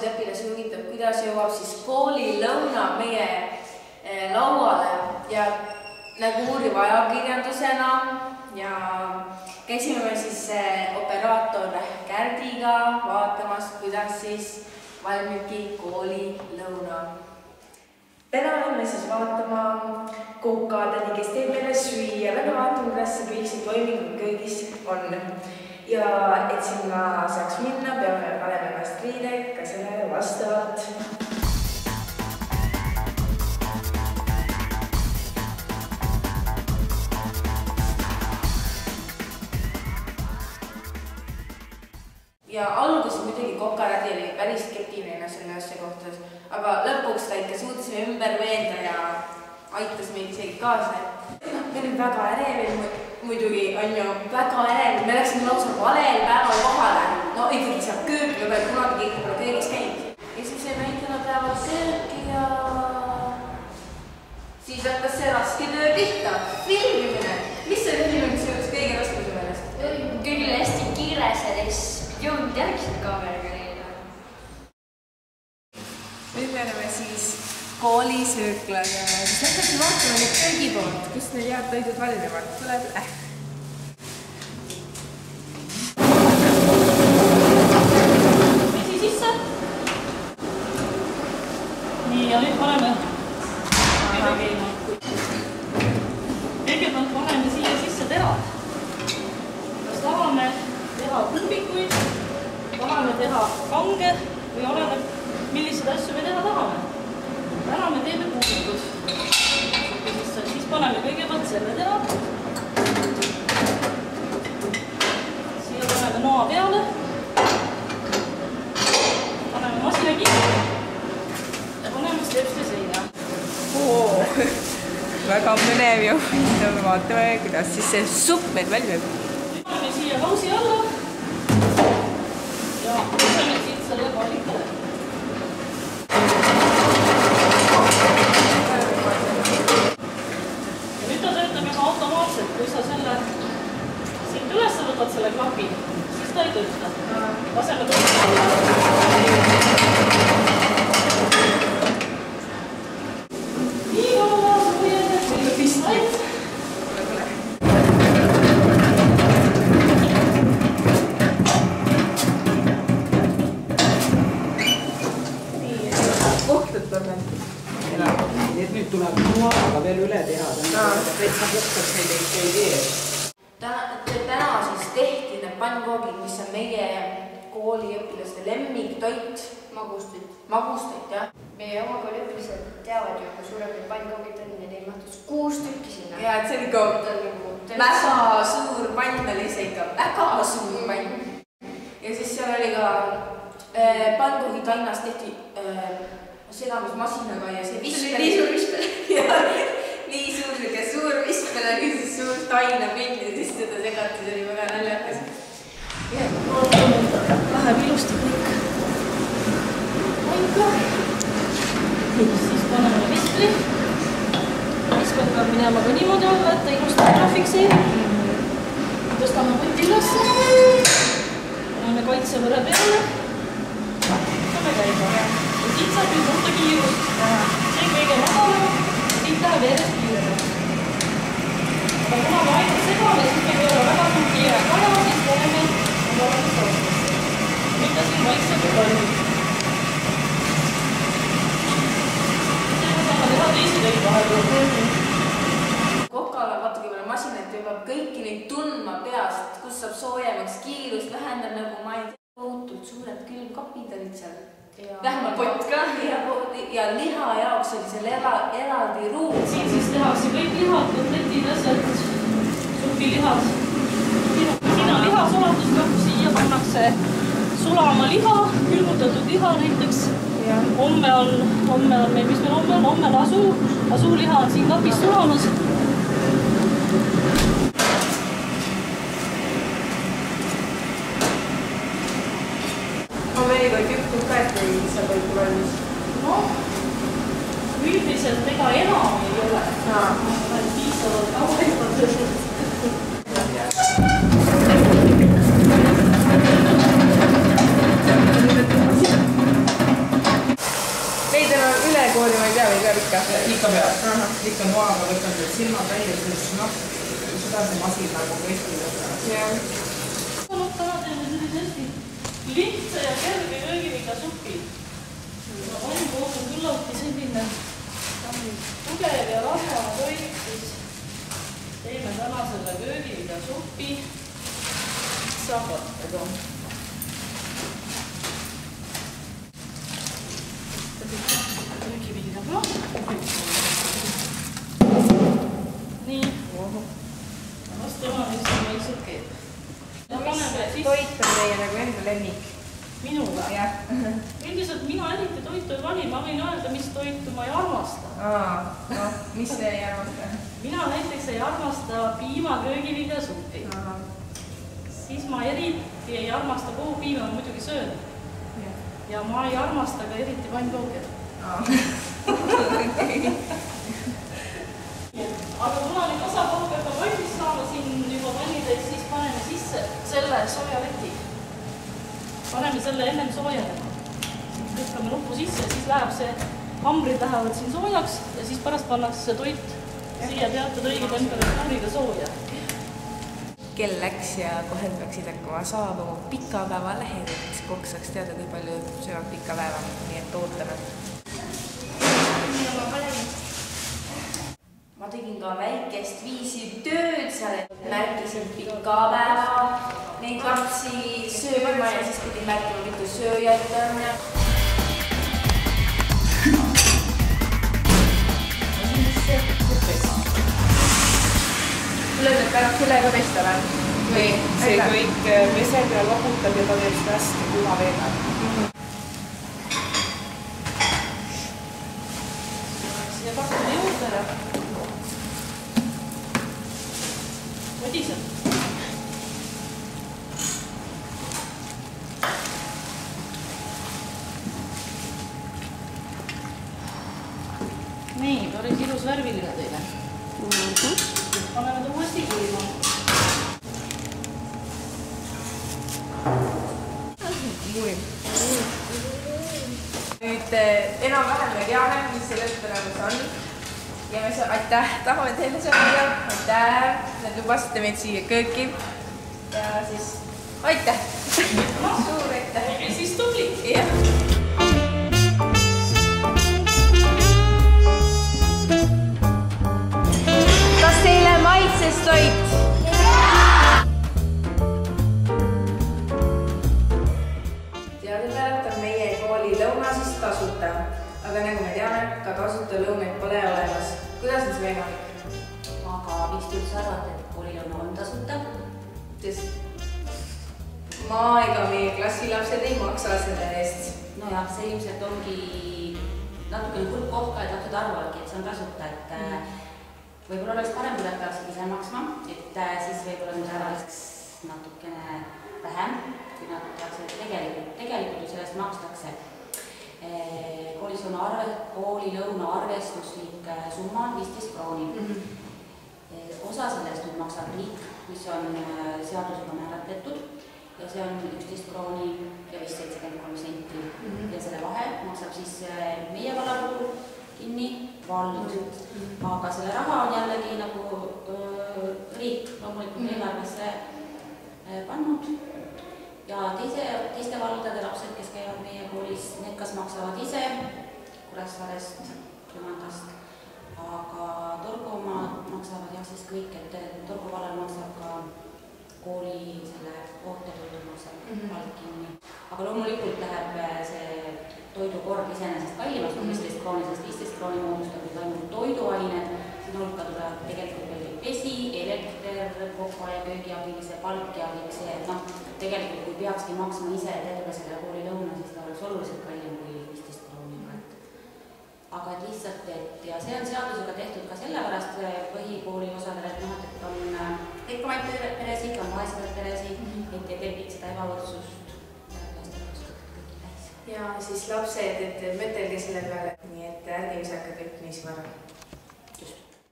õpilasi huvitab, kuidas jõuab siis koolilõuna meie lauale ja nagu uuriva ajakirjandusena ja käisime me siis operaator Kärdiga vaatamas, kuidas siis valmibki koolilõuna. Täna lähme siis vaatama Kukadeni, kes teeb meile süüa. Lähme vaatama, kuidas see kõik see toiming kõigis on. Ja et sinna saaks minna, peame panema ennast riidega sellele vastavalt. Ja alguses muidugi Kokarädi oli päris skeptiline selle asja kohta, aga lõpuks ta ikka suutsime ümber veenda ja aitas meid isegi kaasa. Meil on väga ärev, muidugi on ju väga ärev, me läksime lausa valel päeval kohale. No ikkagi saab kööki, me peame kunagi keegi pole köögis käinud. Ja siis saime ikka päeval sööki ja siis hakkas see raske töö pihta. Filmimine. Mis see filmimise juures kõige raskuse meelest? Kõigile hästi kiire selles jõudnud järgselt kaameraga neile. Nüüd me oleme siis koolisööklas ja siis hakkasi vaatama nüüd köögi poolt, kus need head toidud valmivad. Tule. Vesi sisse. Nii, ja nüüd paneme kõigepealt paneme siia sisse terad. Kas tahame teha kumbikuid, tahame teha kange või oleneb, millised asju me teha tahame. Täna me teeme kumbikud. Siis paneme kõigepealt selle tera. Siia paneme noa peale. Paneme masina kinni ja paneme stepsli seina. Väga mõnev ju. Me vaatame, kuidas siis see supp meil valmib. Paneme siia lausi alla ja võtame siit selle paalikale. Ja nüüd ta töötab juba automaatselt, kui sa selle siit üles võtad selle klapi, siis ta ei tööta. Laseme tööta. Nii kaua suujendab selle pistaid. Et nüüd tuleb noaga veel üle teha, et sa puhtalt neid ei tee. Täna siis tehti need pannkoogid, mis on meie kooliõpilaste lemmiktoit. Magustit, jah. Meie oma kooliõpilased teavad ju, kui suured need pannkoogid on ja neil mahtus 6 tükki sinna. Ja, et see oli ka väga suur pann, oli see ikka väga suur pann. Ja siis seal oli ka pannkoogid ainas tehti segamismasinaga ja see vispel. Nii suur vispel. Nii suur vispel oli siis suur tainapinn ja siis seda segati, see oli väga naljakas. Läheb ilusti kõik paika. Siis paneme vispli. Vispel peab minema ka niimoodi alla, et ta ilusti ära fikseerib. Tõstame puti ülesse. Paneme kaitsevõre peale. Saame käiba. Ja siit saab nüüd võtta kiirust. See kõige madalam. Siit läheb järjest kiiremaks. Aga kuna me ainult segame, siis meil ei ole väga suur kiire vaja, siis paneme valmis aastasse. Nüüd ta siin vaikselt valmib. Seega saame teha teisi töid vahepeal. Kokal on vaata, kui meil on masin, et juba kõiki neid tundma peast, kus saab soojemaks kiirust, vähendab nagu ma ei tea, tohutult suured külmkapid olid seal. Vähemalt pott ka ja liha jaoks oli seal eraldi ruum. Siin siis tehakse kõik lihad, kotletid, asjad, supilihad. Siin on lihasulatusklapp, siia pannakse sulama liha, külmutatud liha näiteks. Homme on meil, mis meil homme on? Homme on asuliha on siin kapis sulamas. Mõnikord juhtub ka, et ei saa toitu valmis. No, üldiselt ega enam ei ole. Piisavalt kauemalt. ikka noaga võtad need silmad välja, siis noh, seda see masin nagu kõiki võtab. Täna teeme sellise hästi lihtsa ja kerge köögiviga supi. Pannkook on küllaltki selline tugev ja rahvane toit, siis teeme täna selle köögiviga supi. Sabatada. Köögivilja ka. Nii. Las tema vist vaikselt keeb. Toit on teie nagu enda lemmik? Minuga? Jah. Üldiselt mina eriti toitu ei vali, ma võin öelda, mis toitu ma ei armasta. No, mis see ei armasta? Mina näiteks ei armasta piimaköögivilja suppi. Siis ma eriti ei armasta puupiima, ma muidugi söön. Ja ma ei armasta ka eriti pannkooke. Aga kuna nüüd osakook hakkab valmis saama siin juba pannides, siis paneme sisse selle soojaleti. Paneme selle ennem soojenema. Lükkame nuppu sisse ja siis läheb see, hambrid lähevad siin soojaks ja siis pärast pannakse see toit siia teatud õige temperatuuriga sooja. Kell läks ja kohe peaksid hakkama saabuma pikapäeva lehed, et kokk saaks teada, kui palju söövad pikapäeva, nii et ootame. Ma tegin ka väikest viisi tööd seal, et märkisin pikapäeva, neid lapsi sööma ja siis pidin märkima, mitu sööjat on. Tuleb pärast sellega pesta või? Või see kõik peseb ja lohutab ja ta teeb seda hästi kuuma veega. Siia kartuli juurde ja võdiseb. Nii, päris ilus värviline teile. Paneme ta uuesti kuima. Nüüd enam-vähem me teame, mis selle tulemus on. Ja me aitäh, tahame teile sõnada. Aitäh, et lubasite meid siia kööki. Ja siis aitäh. Suur aitäh. Ja siis tubli. Jah. Kas teile maitses toit? Teadupärast on meie kooli lõuna siis tasuta, aga nagu me teame, ka tasuta lõunaid pole olemas. Kuidas on see võimalik? Aga miks te üldse arvate, et koolilõuna on tasuta? Sest ma ega meie klassilapsed ei maksa selle eest. Nojah, see ilmselt ongi natukene kurb koht ka, et lapsed arvavadki, et see on tasuta, et võib-olla oleks parem, kui nad peaksid ise maksma, et siis võib-olla nüüd ära oleks natukene vähem, kui nad teaksid, et tegelikult ju sellest makstakse. Koolilõuna arvestuslik summa on 15 krooni. Osa sellest nüüd maksab riik, mis on seadusega määratletud ja see on 11 krooni ja vist 73 senti. Ja selle vahe maksab siis meie valla puhul kinni vald. Aga selle raha on jällegi nagu riik loomulikult eelarvesse pannud. Ja teiste valdade lapsed, kes käivad meie koolis, need kas maksavad ise Kuressaarest, Külmandast, aga Torgumaad maksavad jah siis kõik, et Torgu vallal maksab ka kooli selle ootetöödu maksab vald kinni. Aga loomulikult läheb see toidukord iseenesest kallimaks kui 15 krooni, sest 15 krooni moodustab nüüd ainult toiduained, siin hulka tulevad tegelikult veel vesi, elekter, kokkuaja, köögiabilise, palk ja kõik see, et noh, tegelikult kui peakski maksma ise terve selle koolilõuna, siis ta oleks oluliselt kallim kui 15 krooni. Aga et lihtsalt, et ja see on seadusega tehtud ka sellepärast põhikooli osadele, et noh, et on rikkamaid peresid, on vaesemaid peresid, et ei tekiks seda ebavõrdsust. Ja siis lapsed, et mõtelge selle peale, nii et ärge visake kõik niisama ära.